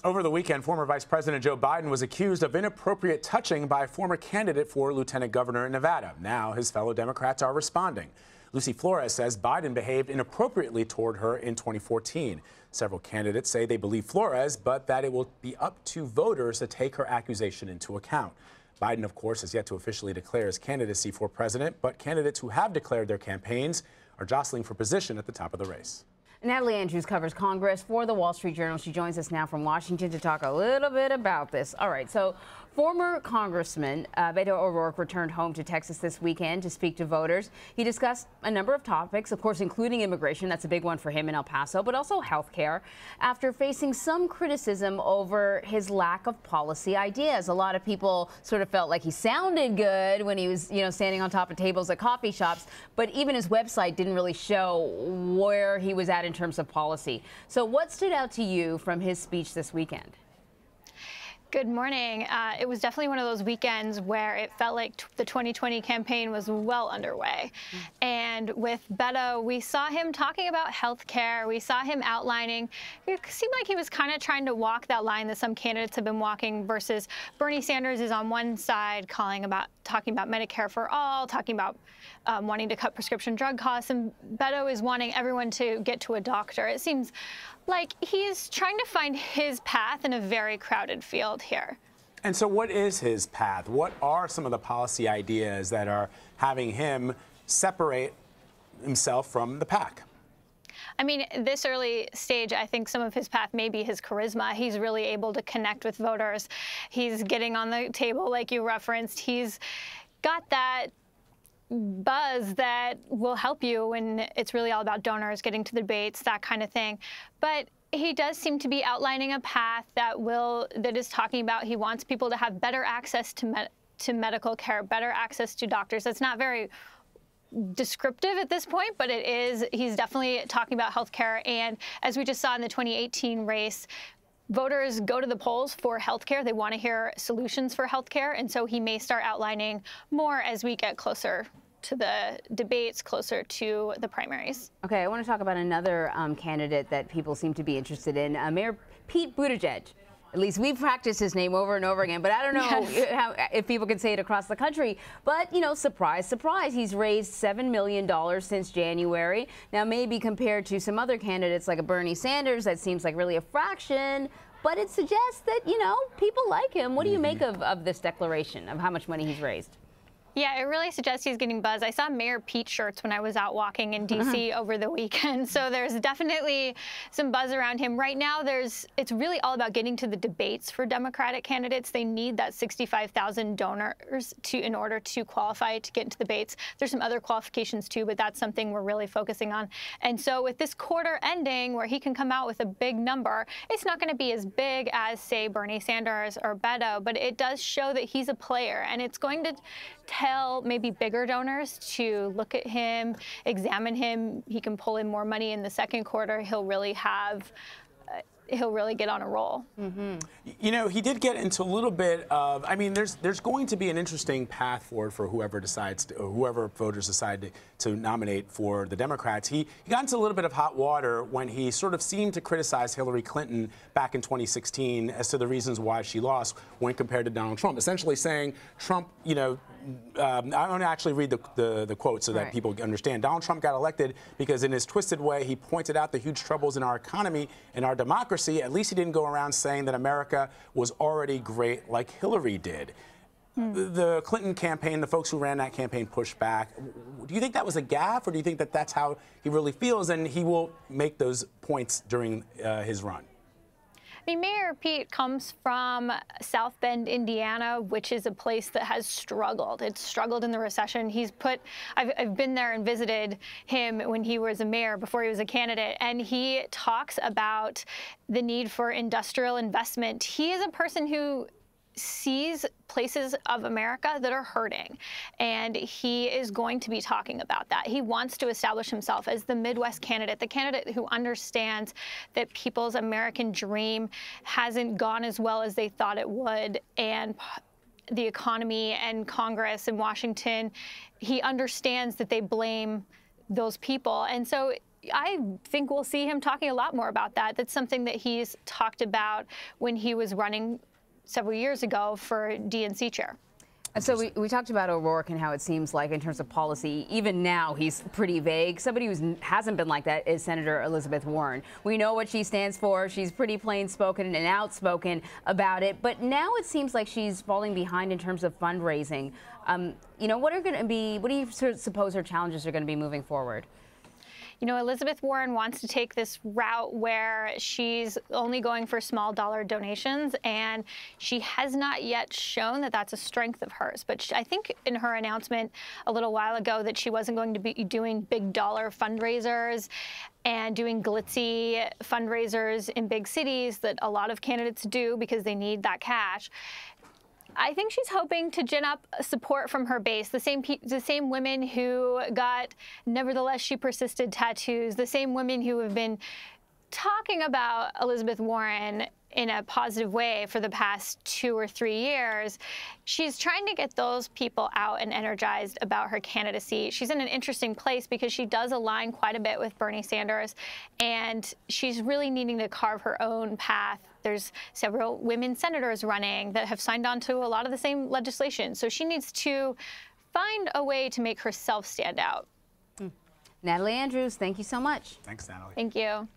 Over the weekend, former Vice President Joe Biden was accused of inappropriate touching by a former candidate for lieutenant governor in Nevada. Now his fellow Democrats are responding. Lucy Flores says Biden behaved inappropriately toward her in 2014. Several candidates say they believe Flores, but that it will be up to voters to take her accusation into account. Biden, of course, has yet to officially declare his candidacy for president, but candidates who have declared their campaigns are jostling for position at the top of the race. Natalie Andrews covers Congress for the Wall Street Journal. She joins us now from Washington to talk a little bit about this. All right, so former Congressman Beto O'Rourke returned home to Texas this weekend to speak to voters. He discussed a number of topics, of course, including immigration. That's a big one for him in El Paso, but also health care, after facing some criticism over his lack of policy ideas. A lot of people sort of felt like he sounded good when he was, standing on top of tables at coffee shops, but even his website didn't really show where he was at in terms of policy. So what stood out to you from his speech this weekend? Good morning. It was definitely one of those weekends where it felt like the 2020 campaign was well underway. And with Beto, we saw him talking about health care. We saw him outlining. It seemed like he was kind of trying to walk that line that some candidates have been walking, versus Bernie Sanders is on one side talking about Medicare for all, talking about wanting to cut prescription drug costs, and Beto is wanting everyone to get to a doctor. It seems like he's trying to find his path in a very crowded field here. And so what is his path? What are some of the policy ideas that are having him separate himself from the pack? I mean, this early stage, I think some of his path may be his charisma. He's really able to connect with voters. He's getting on the table, like you referenced. He's got that buzz that will help you when it's really all about donors, getting to the debates, that kind of thing. But he does seem to be outlining a path that is talking about he wants people to have better access to medical care, better access to doctors. That's not very descriptive at this point, but it is. He's definitely talking about health care. And as we just saw in the 2018 race, voters go to the polls for health care. They want to hear solutions for health care. And so he may start outlining more as we get closer to the debates, closer to the primaries. Okay, I want to talk about another candidate that people seem to be interested in, Mayor Pete Buttigieg. At least we've practiced his name over and over again, but I don't know if people can say it across the country. But, surprise, surprise, he's raised $7 million since January. Now, maybe compared to some other candidates like a Bernie Sanders, that seems like really a fraction. But it suggests that, people like him. What do you make of this declaration of how much money he's raised? Yeah, it really suggests he's getting buzz. I saw Mayor Pete shirts when I was out walking in D.C. over the weekend, so there's definitely some buzz around him. Right now, it's really all about getting to the debates for Democratic candidates. They need that 65,000 donors in order to qualify to get into the debates. There's some other qualifications too, but that's something we're really focusing on. And so with this quarter ending, where he can come out with a big number, it's not going to be as big as, say, Bernie Sanders or Beto, but it does show that he's a player, and it's going to tell maybe bigger donors to look at him, examine him. He can pull in more money in the second quarter. He'll really get on a roll. He did get into a little bit of, there's going to be an interesting path forward for whoever voters decide to nominate for the Democrats. He got into a little bit of hot water when he sort of seemed to criticize Hillary Clinton back in 2016 as to the reasons why she lost when compared to Donald Trump, essentially saying Trump, I want to actually read the quote so that people understand. Donald Trump got elected because in his twisted way, he pointed out the huge troubles in our economy and our democracy. At least he didn't go around saying that America was already great like Hillary did. The Clinton campaign, the folks who ran that campaign pushed back. Do you think that was a gaffe, or do you think that that's how he really feels and he will make those points during his run? Mayor Pete comes from South Bend, Indiana, which is a place that has struggled. It's struggled in the recession. I've been there and visited him when he was a mayor, before he was a candidate, and he talks about the need for industrial investment. He is a person who sees places of America that are hurting, and he is going to be talking about that. He wants to establish himself as the Midwest candidate, the candidate who understands that people's American dream hasn't gone as well as they thought it would, and the economy and Congress and Washington, he understands that they blame those people. And so I think we'll see him talking a lot more about that. That's something that he's talked about when he was running several years ago for DNC chair. So we talked about O'Rourke and how it seems like in terms of policy, even now he's pretty vague. Somebody who hasn't been like that is Senator Elizabeth Warren. We know what she stands for. She's pretty plain spoken and outspoken about it. But now it seems like she's falling behind in terms of fundraising. You know, what do you suppose her challenges are going to be moving forward? You know, Elizabeth Warren wants to take this route where she's only going for small dollar donations, and she has not yet shown that that's a strength of hers. But I think in her announcement a little while ago that she wasn't going to be doing big dollar fundraisers and doing glitzy fundraisers in big cities that a lot of candidates do because they need that cash. I think she's hoping to gin up support from her base, the same women who got "Nevertheless She Persisted" tattoos, the same women who have been talking about Elizabeth Warren in a positive way for the past 2 or 3 years. She's trying to get those people out and energized about her candidacy. She's in an interesting place because she does align quite a bit with Bernie Sanders, and she's really needing to carve her own path. There's several women senators running that have signed on to a lot of the same legislation. So she needs to find a way to make herself stand out. Natalie Andrews, thank you so much. Thanks, Natalie. Thank you.